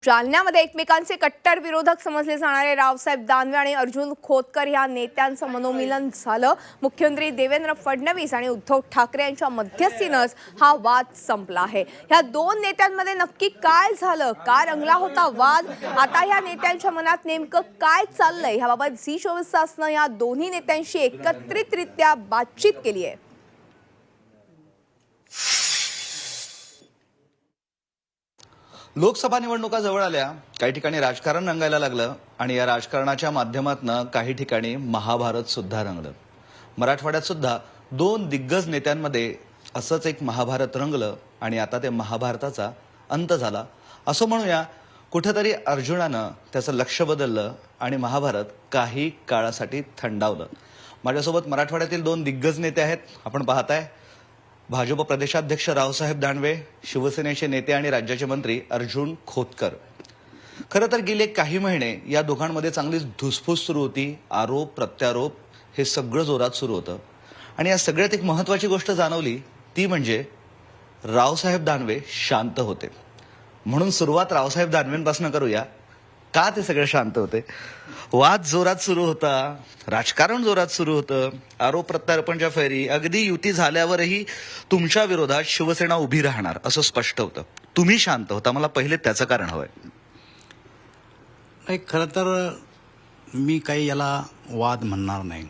जालन्यामध्ये एकमेकांचे कट्टर विरोधक समजले जाणारे रावसाहेब दानवे आणि अर्जुन खोतकर या नेत्यांचं मनोमिलन झालं। मुख्यमंत्री देवेंद्र फडणवीस आणि उद्धव ठाकरे यांच्या मध्यस्थीनंच हा वाद संपला आहे। या दोन नेत्यांमध्ये नक्की काय झालं, का रंगला होता वाद, आता या नेत्यांच्या मनात नेमकं काय चाललंय याबाबत झी24 तासनं या दोन्ही नेत्यांशी एकत्रितरित्या बातचीत केली आहे। लोकसभा निवडणुका जवळ आल्या, काही ठिकाणी राजकारण रंगायला लागलं आणि या राजकारणाच्या माध्यमातून काही ठिकाणी महाभारत सुद्धा रंगलं। मराठवाड्यात सुद्धा दोन दिग्गज नेत्यांमध्ये असंच एक महाभारत रंगलं आणि आता ते महाभारताचा अंत झाला असं म्हणूया। कुठेतरी अर्जुनानं त्याचं लक्ष बदललं आणि महाभारत काही काळासाठी थंडावलं। माझ्यासोबत मराठवाड्यातील दोन दिग्गज नेते आहेत, आपण पाहताय। भाजप प्रदेशाध्यक्ष रावसाहेब दानवे, शिवसेनेचे नेते आणि राज्याचे मंत्री अर्जुन खोतकर। खरं तर गेले काही महिने या दोघांमध्ये चांगलीच धुसफूस सुरू होती, आरोप प्रत्यारोप हे सगळं जोरात सुरू होतं आणि या सगळ्यात एक महत्त्वाची गोष्ट जाणवली, ती म्हणजे रावसाहेब दानवे शांत होते। म्हणून सुरुवात रावसाहेब दानवेंपासून करूया। का ते सगळे शांत होते? वाद जोरात सुरू होता, राजकारण जोरात सुरू होतं, आरोप प्रत्यारोपणच्या फैरी, अगदी युती झाल्यावरही तुमच्या विरोधात शिवसेना उभी राहणार असं स्पष्ट होतं। तुम्ही शांत होता, मला पहिले त्याचं कारण हवंय। नाही, खरं तर मी काही याला वाद म्हणणार नाही।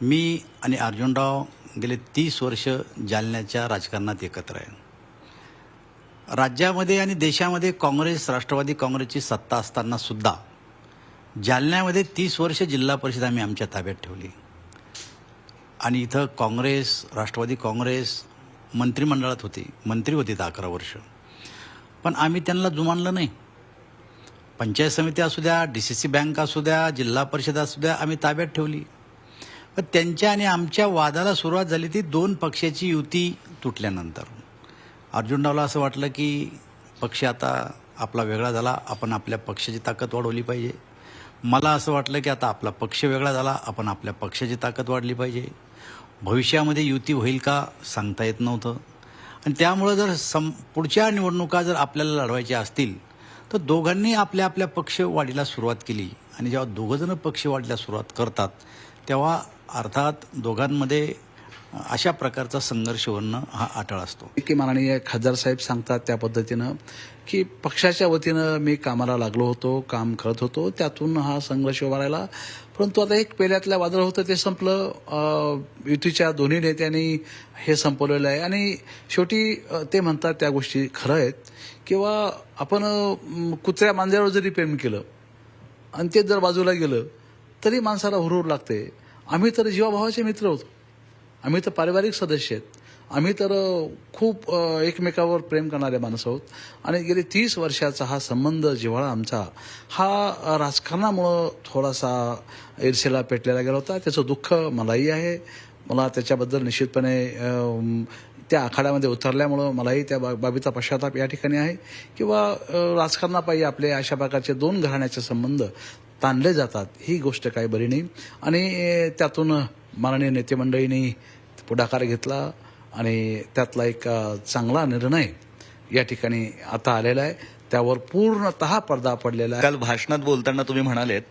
मी आणि अर्जुनराव गेले 30 वर्ष जालन्याच्या राजकारणात एकत्र आहे। राज्यामध्ये आणि देशामध्ये काँग्रेस, राष्ट्रवादी काँग्रेसची सत्ता असताना सुद्धा जालन्यामध्ये 30 वर्ष जिल्हा परिषद आम्ही आमच्या ताब्यात ठेवली आणि इथं काँग्रेस, राष्ट्रवादी काँग्रेस मंत्रिमंडळात होती, मंत्री होते 11 वर्ष, पण आम्ही त्यांना जुमानलं नाही। पंचायत समिती असू द्या, DCC बँक असू द्या, जिल्हा परिषद असू द्या, आम्ही ताब्यात ठेवली। पण त्यांच्या आणि आमच्या वादाला सुरुवात झाली ती दोन पक्षाची युती तुटल्यानंतर। अर्जुनरावला असं वाटलं की पक्ष आता आपला वेगळा झाला, आपण आपल्या पक्षाची ताकद वाढवली पाहिजे। मला असं वाटलं की आता आपला पक्ष वेगळा झाला, आपण आपल्या पक्षाची ताकद वाढली पाहिजे। भविष्यामध्ये युती होईल का सांगता येत नव्हतं आणि त्यामुळं जर पुढच्या निवडणुका जर आपल्याला लढवायच्या असतील तर दोघांनी आपल्या आपल्या पक्ष वाढीला सुरुवात केली आणि जेव्हा दोघंजणं पक्ष वाढीला सुरुवात करतात तेव्हा अर्थात दोघांमध्ये अशा प्रकारचा संघर्ष होणं हा अटळ असतो। की माननीय खासदार साहेब सांगतात त्या पद्धतीनं की पक्षाच्या वतीनं मी कामाला लागलो होतो, काम करत होतो, त्यातून हा संघर्ष उभारायला। परंतु आता एक पेल्यातलं वादळ होतं, ते संपलं। युतीच्या दोन्ही नेत्यांनी हे संपवलेलं आहे आणि शेवटी ते म्हणतात त्या गोष्टी खरं आहेत किंवा आपण कुत्र्या मांजरावर जरी प्रेम केलं आणि ते जर बाजूला गेलं तरी माणसाला हुरूर लागते। आम्ही तर जीवाभावाचे मित्र होतो, आम्ही तर पारिवारिक सदस्य आहेत, आम्ही तर खूप एकमेकावर प्रेम करणारे माणसं आहोत आणि गेले 30 वर्षाचा हा संबंध जिव्हाळा आमचा हा राजकारणामुळं थोडासा ईर्षेला पेटलेला गेला होता। त्याचं दुःख मलाही आहे, मला त्याच्याबद्दल निश्चितपणे त्या आखाड्यामध्ये उतरल्यामुळं मलाही त्या बाबीचा पश्चाताप या ठिकाणी आहे किंवा राजकारणापायी आपले अशा प्रकारचे दोन घराण्याचे संबंध ताणले जातात, ही गोष्ट काही बरी नाही आणि त्यातून माननीय नेते मंडळींनी पुढाकार घेतला आणि त्यातला एक चांगला निर्णय या ठिकाणी आता आलेला आहे, त्यावर पूर्णतः पडदा पडलेला आहे। काल भाषणात बोलताना तुम्ही म्हणालेत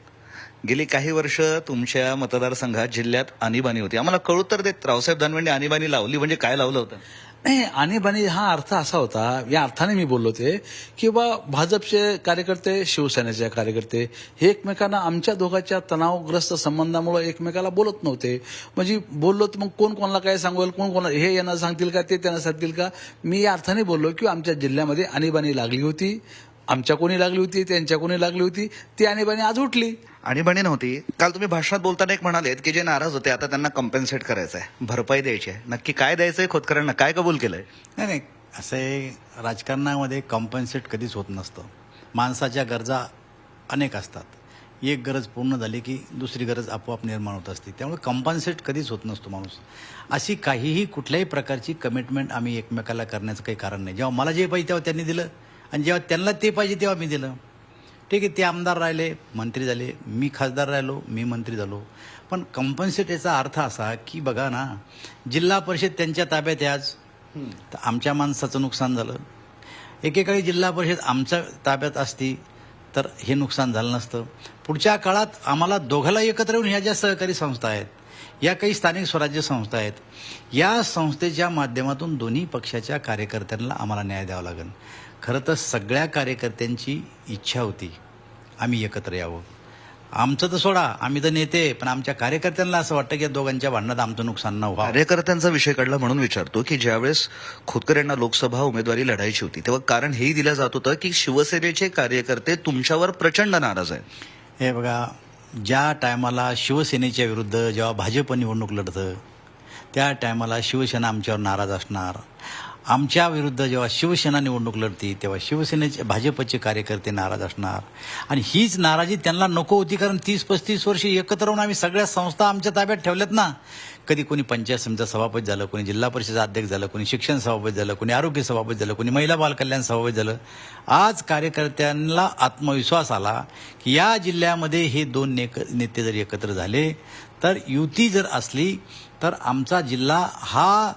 गेली काही वर्ष तुमच्या मतदारसंघात जिल्ह्यात आणीबाणी होती। आम्हाला कळू तर देत, रावसाहेब दानवेंनी आणीबाणी लावली म्हणजे काय लावलं होतं? नाही, आणीबाणी हा अर्थ असा होता, या अर्थाने मी बोललो ते की बा भाजपचे कार्यकर्ते, शिवसेनेचे कार्यकर्ते हे एकमेकांना आमच्या दोघांच्या तणावग्रस्त संबंधामुळे एकमेकाला बोलत नव्हते। म्हणजे बोललो तर मग कोण कोणाला काय सांगेल, कोण कोणाला हे यांना सांगतील का, ते त्यांना सांगतील का, मी या अर्थाने बोललो की आमच्या जिल्ह्यामध्ये आणीबाणी लागली होती, आमच्या कोणी लागली होती, त्यांच्या कोणी लागली होती, ती आणीबाणी आज उठली। आणीबाणी नव्हती। काल तुम्ही भाषणात बोलताना एक म्हणालेत की जे नाराज होते आता त्यांना कॉम्पेन्सेट करायचं आहे, भरपाई द्यायची आहे। नक्की काय द्यायचंय खोतकरांना, काय कबूल केलंय? नाही, असे राजकारणामध्ये कॉम्पन्सेट कधीच होत नसतं। माणसाच्या गरजा अनेक असतात, एक गरज पूर्ण झाली की दुसरी गरज आपोआप निर्माण होत असते, त्यामुळे कॉम्पन्सेट कधीच होत नसतो माणूस। अशी काहीही कुठल्याही प्रकारची कमिटमेंट आम्ही एकमेकाला करण्याचं काही कारण नाही। जेव्हा मला जे पाहिजे तेव्हा त्यांनी दिलं आणि जेव्हा त्यांना ते पाहिजे तेव्हा मी दिलं। ठीक आहे, ते आमदार राहिले, मंत्री झाले, मी खासदार राहिलो, मी मंत्री झालो, पण कॉम्पन्सेट याचा अर्थ असा की बघा ना, जिल्हा परिषद त्यांच्या ताब्यात आहे आज, तर आमच्या माणसाचं नुकसान झालं, एकेकाळी जिल्हा परिषद आमच्या ताब्यात असती तर हे नुकसान झालं नसतं. पुढच्या काळात आम्हाला दोघाला एकत्र येऊन ह्या ज्या सहकारी संस्था आहेत, या काही स्थानिक स्वराज्य संस्था आहेत, या संस्थेच्या माध्यमातून दोन्ही पक्षाच्या कार्यकर्त्यांना आम्हाला न्याय द्यावा लागेल. खरं तर सगळ्या कार्यकर्त्यांची इच्छा होती आम्ही एकत्र यावं. आमचं तर सोडा, आम्ही तर नेते, पण आमच्या कार्यकर्त्यांना असं वाटतं की या दोघांच्या भांडणात आमचं नुकसान न व्हावं. कार्यकर्त्यांचा विषय काढला म्हणून विचारतो की ज्यावेळेस खोतकर यांना लोकसभा उमेदवारी लढायची होती तेव्हा कारण हेही दिलं जात होतं की शिवसेनेचे कार्यकर्ते तुमच्यावर प्रचंड नाराज आहेत. हे बघा, ज्या टायमाला शिवसेनेच्या विरुद्ध जेव्हा भाजप निवडणूक लढतं त्या टायमाला शिवसेना आमच्यावर नाराज असणार. आमच्या विरुद्ध जेव्हा शिवसेना निवडणूक लढती तेव्हा शिवसेनेचे भाजपचे कार्यकर्ते नाराज असणार. आणि हीच नाराजी त्यांना नको होती, कारण 30-35 वर्ष एकत्र राहून आम्ही सगळ्या संस्था आमच्या ताब्यात ठेवल्यात ना. कधी कोणी पंचायत समितीचा सभापती झालं, कोणी जिल्हा परिषद अध्यक्ष झालं, कोणी शिक्षण सभापती झालं, कोणी आरोग्य सभापती झालं, कोणी महिला बालकल्याण सभापती झालं. आज कार्यकर्त्यांना आत्मविश्वास आला की या जिल्ह्यामध्ये हे दोन नेते जर एकत्र झाले तर युती जर असली तर आमचा जिल्हा हा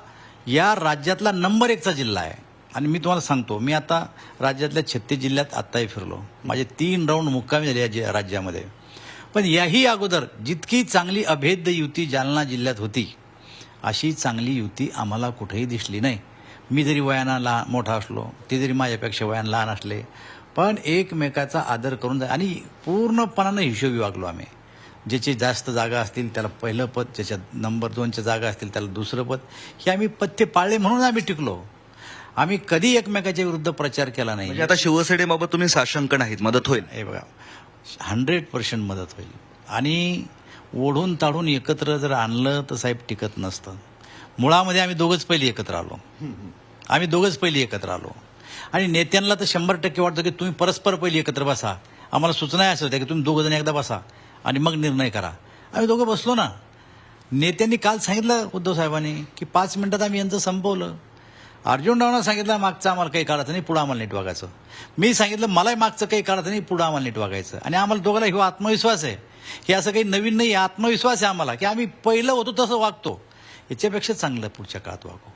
या राज्यातला नंबर 1चा जिल्हा आहे. आणि मी तुम्हाला सांगतो, मी आता राज्यातल्या 36 जिल्ह्यात आत्ताही फिरलो. माझे 3 राऊंड मुक्कामी झाले या राज्यामध्ये. पण याही अगोदर जितकी चांगली अभेद्य युती जालना जिल्ह्यात होती अशी चांगली युती आम्हाला कुठेही दिसली नाही. मी जरी वयानं मोठा असलो, ते जरी माझ्यापेक्षा वयानं लहान असले, पण एकमेकाचा आदर करून आणि पूर्णपणानं हिशोबी वागलो आम्ही. ज्याची जास्त जागा असतील त्याला पहिलं पद, ज्याच्या नंबर 2च्या जागा असतील त्याला दुसरं पद, हे आम्ही पथ्य पाळले म्हणून आम्ही टिकलो. आम्ही कधी एकमेकाच्या विरुद्ध प्रचार केला नाही. म्हणजे आता शिवसेनेबाबत तुम्ही साशंक नाहीत, मदत होईल. हे बघा, 100% मदत होईल. आणि ओढून ताडून एकत्र जर आणलं तर साहेब टिकत नसतं. मुळामध्ये आम्ही दोघंच पहिली एकत्र आलो. आणि नेत्यांना तर 100% वाटतं की तुम्ही परस्पर पहिली एकत्र बसा. आम्हाला सूचना असं होत्या की तुम्ही दोघं जण एकदा बसा आणि मग निर्णय करा. आम्ही दोघं बसलो ना. नेत्यांनी काल सांगितलं उद्धव साहेबांनी की 5 मिनिटात आम्ही यांचं संपवलं. अर्जुन रावना सांगितलं मागचं आम्हाला काही काढायचं नाही, पुढं आम्हाला नीट वागायचं. मी सांगितलं मलाही मागचं काही काढायचं नाही, पुढं आम्हाला नीट वागायचं. आणि आम्हाला दोघांना हे आत्मविश्वास आहे, हे असं काही नवीन नाही, आत्मविश्वास आहे आम्हाला की आम्ही पहिलं होतो तसं वागतो, याच्यापेक्षा चांगलं पुढच्या काळात वागू.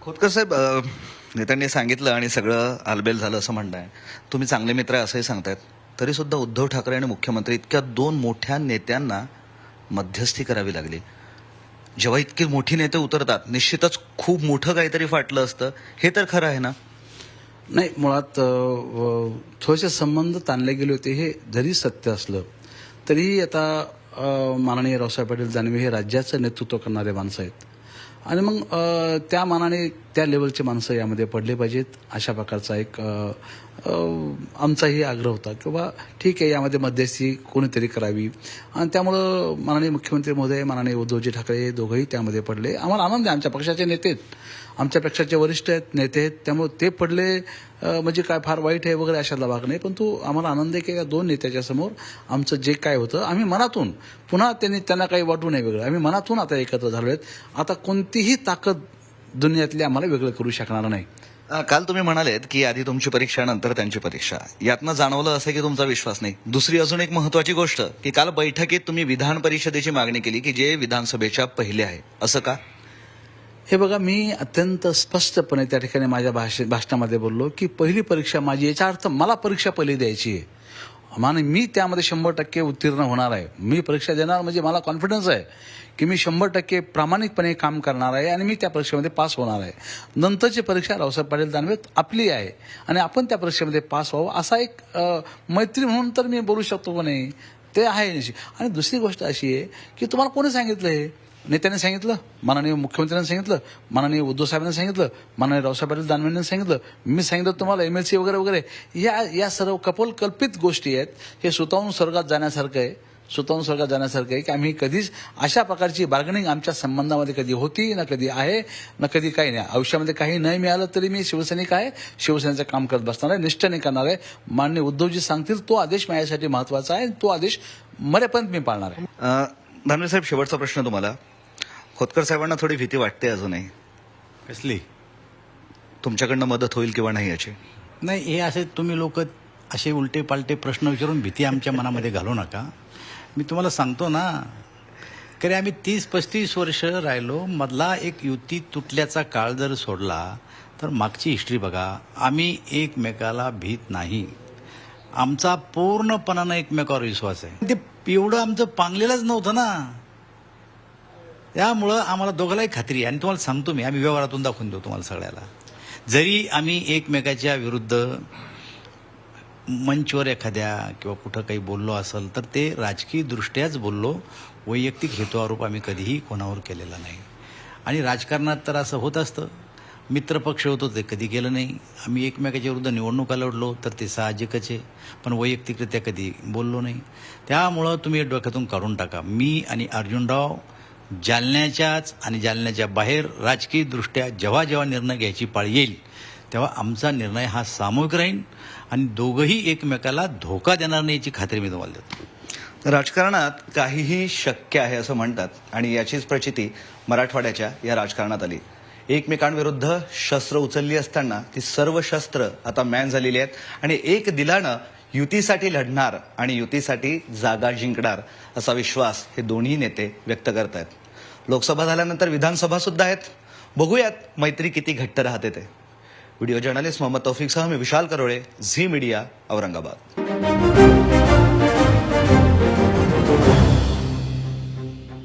खोतकर साहेब, नेत्यांनी सांगितलं आणि सगळं आलबेल झालं असं म्हणताय. तुम्ही चांगले मित्र आहे असंही सांगतायत. तरी सुद्धा उद्धव ठाकरे आणि मुख्यमंत्री इतक्या 2 मोठ्या नेत्यांना मध्यस्थी करावी लागली. जेव्हा इतके मोठी नेते उतरतात निश्चितच खूप मोठं काहीतरी फाटलं असतं, हे तर खरं आहे ना? नाही, मुळात थोडेसे संबंध ताणले गेले होते, हे जरी सत्य असलं तरीही आता माननीय रावसाहेब पाटील दानवे हे राज्याचं नेतृत्व करणारे माणसं आहेत. आणि मग त्या मानाने त्या लेवलचे माणसं यामध्ये पडले पाहिजेत, अशा प्रकारचा एक आमचाही आग्रह होता की बाबा ठीक आहे, यामध्ये मध्यस्थी कोणीतरी करावी. आणि त्यामुळं माननीय मुख्यमंत्री महोदय, माननीय उद्धवजी ठाकरे दोघंही त्यामध्ये पडले. आम्हाला आनंद आहे, आमच्या पक्षाचे नेते आहेत, आमच्या पक्षाचे वरिष्ठ आहेत, नेते आहेत, त्यामुळे ते पडले म्हणजे काय फार वाईट आहे वगैरे अशातला भाग नाही. परंतु आम्हाला आनंद आहे की या 2 नेत्याच्या समोर आमचं जे काय होतं आम्ही मनातून, पुन्हा त्यांना काही वाटू नये वेगळं, आम्ही मनातून आता एकत्र झालो आहेत. आता कोणतीही ताकद दुनियातली आम्हाला वेगळं करू शकणार नाही. काल तुम्ही म्हणालेत की आधी तुमची परीक्षा नंतर त्यांची परीक्षा, यातनं जाणवलं असं की तुमचा विश्वास नाही. दुसरी अजून एक महत्वाची गोष्ट की काल बैठकीत तुम्ही विधान परिषदेची मागणी केली की जे विधानसभेच्या पहिले आहे, असं का? हे बघा, मी अत्यंत स्पष्टपणे त्या ठिकाणी माझ्या भाषणामध्ये बोललो की पहिली परीक्षा माझी, याचा अर्थ मला परीक्षा पहिली द्यायची आहे. मी त्यामध्ये 100% उत्तीर्ण होणार आहे. मी परीक्षा देणार म्हणजे मला कॉन्फिडन्स आहे की मी 100% प्रामाणिकपणे काम करणार आहे आणि मी त्या परीक्षेमध्ये पास होणार आहे. नंतरची परीक्षा रावसाहेब पाटील दानवे आपली आहे आणि आपण त्या परीक्षेमध्ये पास व्हावं, असा एक मैत्री म्हणून तर मी बोलू शकतो का नाही, ते आहे. आणि दुसरी गोष्ट अशी आहे की तुम्हाला कोणी सांगितलं, हे नेत्याने सांगितलं, माननीय मुख्यमंत्र्यांनी सांगितलं, माननीय उद्धव साहेबांनी सांगितलं, माननीय रावसाहेब पाटील दानवेंनी सांगितलं, मी सांगितलं तुम्हाला MLC वगैरे वगैरे, या सर्व कल्पित गोष्टी आहेत. हे स्वतःहून स्वर्गात जाण्यासारखं आहे की आम्ही कधीच अशा प्रकारची बार्गेनिंग आमच्या संबंधामध्ये कधी होती ना, कधी आहे ना, कधी काही नाही. आयुष्यामध्ये काही नाही मिळालं तरी मी शिवसैनिक आहे, शिवसेनेचं काम करत बसणार आहे, निष्ठेने करणार आहे. माननीय उद्धवजी सांगतील तो आदेश माझ्यासाठी महत्वाचा आहे, तो आदेश मरेपर्यंत मी पाळणार आहे. दानवे साहेब, शेवटचा प्रश्न तुम्हाला. खोतकर साहेबांना थोडी भीती वाटते अजूनही? कसली? तुमच्याकडनं मदत होईल किंवा नाही याची? नाही, हे असे तुम्ही लोक असे उलटे पालटे प्रश्न विचारून भीती आमच्या मनामध्ये घालू नका. मी तुम्हाला सांगतो ना, खरे आम्ही 30-35 वर्ष राहिलो. मधला एक युती तुटल्याचा काळ जर सोडला तर मागची हिस्ट्री बघा. आम्ही एकमेकाला भीत नाही. आमचा पूर्णपणानं एकमेकावर विश्वास आहे. ते एवढं आमचं पांगलेलंच नव्हतं ना. त्यामुळं आम्हाला दोघांनाही खात्री आहे. आणि तुम्हाला सांगतो मी, आम्ही व्यवहारातून दाखवून देऊ तुम्हाला सगळ्याला. जरी आम्ही एकमेकाच्या विरुद्ध मंचवर एखाद्या किंवा कुठं काही बोललो असेल तर ते राजकीय दृष्ट्याच बोललो. वैयक्तिक हेतुआरोप आम्ही कधीही कोणावर केलेला नाही. आणि राजकारणात तर असं होत असतं. मित्रपक्ष होतो ते कधी केलं नाही. आम्ही एकमेकाच्या विरुद्ध निवडणुका लढलो तर ते साहजिकच आहे. पण वैयक्तिकरित्या कधी बोललो नाही. त्यामुळं तुम्ही डोक्यातून काढून टाका. मी आणि अर्जुनराव जालन्याच्याच आणि जालन्याच्या बाहेर राजकीय दृष्ट्या जेव्हा जेव्हा निर्णय घ्यायची पाळी येईल तेव्हा आमचा निर्णय हा सामूहिक राहील आणि दोघंही एकमेकाला धोका देणार नाही याची खात्री मी तुम्हाला देतो. राजकारणात काहीही शक्य आहे असं म्हणतात आणि याचीच प्रचिती मराठवाड्याच्या या राजकारणात आली. एकमेकांविरुद्ध शस्त्र उचलली असताना ती सर्व शस्त्र आता मॅन झालेली आहेत आणि एक दिलानं युतीसाठी लढणार आणि युतीसाठी जागा जिंकणार असा विश्वास हे दोन्ही नेते व्यक्त करत आहेत. लोकसभा झाल्यानंतर विधानसभा सुद्धा आहेत. बघूयात मैत्री किती घट्ट राहते ते. व्हिडिओ जर्नलिस्ट मोहम्मद तौफिकसह मी विशाल करोळे, झी मीडिया, औरंगाबाद.